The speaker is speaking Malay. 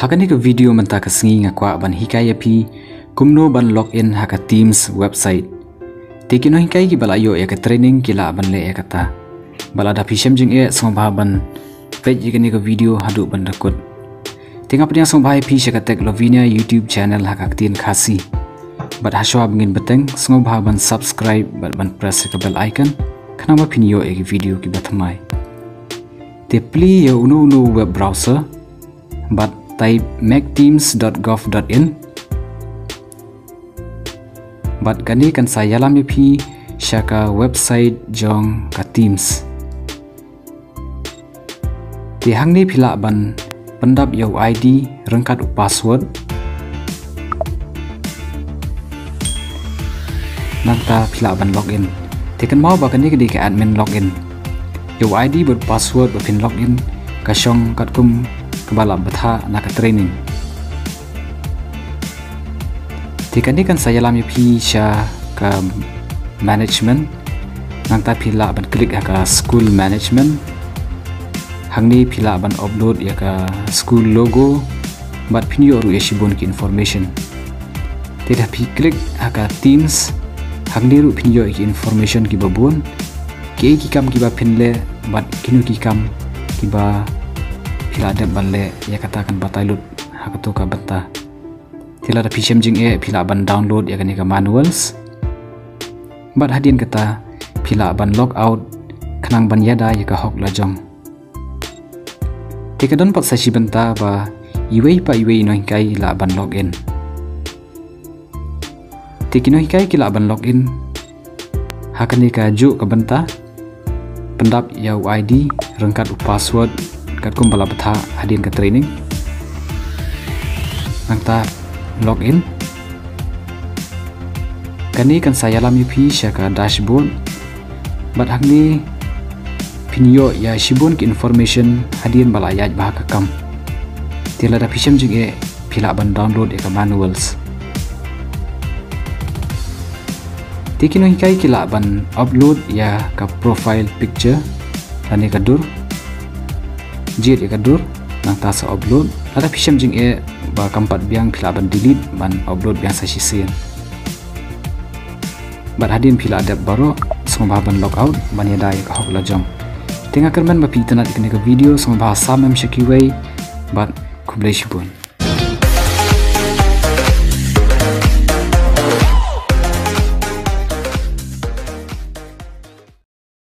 Hakani ke video menta kesengi ngakwa ban hikaya pi kumno ban login haka Teams website. Tekino hikai ki balayo ya ke training kila ban le ya kata. Balada pisem jing song ban page gani ke video hadu ban rekod. Tengah pedang song pi syakatek Lovinia YouTube channel haka tin khasi. Bat haswa bingin beteng song ban subscribe ban press ke bell icon kenapa pinyo ya video ki batmai. Tepli ya uno web browser but type macteams.gov.in but gani kan saya lami pi syaka website jong ka Teams. Tihang ni pila ban pendap yau ID rengkat password nanta pila ban login. Tekan mau bakani ke ke admin login. Yau ID ber password ber pin login kasyong katkum kebalap betha nak training. Tekan ni kan saya lami pi sya ke management nanta pila ban klik ka school management. Hang ni pila ban upload ya ka school logo bat pinyo ru yashibon ki information. Tidak pi klik ka Teams hang ni ru pinyo ki information ki babun ki kam ki ba pinle bat kinu ki kam ki ba pila ada balle ya katakan batailut hak tu ka bata. Tila ada pisem jing pila ban download ya kani ka manuals. Bat hadin kata pila ban logout kenang ban yada ya ka hok lajong. Tekadon pat sashi benta ba iwei no hikai la ban login. Tekino hikai ki la ban login hakani ka ju ka benta pendap yau ID rengkat password kat kumbala betha hadin ke training nangta login kani kan saya lami pi syaka dashboard bat hangni pinyo ya shibun ki information hadin bala yaj bah ka kam tila da pisem jing pila ban download ka manuals. Tekino hikai kila ban upload ya ka profile picture tani ka dur jit ya kadur nang tasa upload ada pisem jing ba kampat biang pila ban delete ban upload biang sa sisian bat hadin pila ada baro semua ban logout ban yada ya hok lajong tengah kerman ba pi tanat ikne ka video semua bahasa mem syakiwei bat kublai shibun.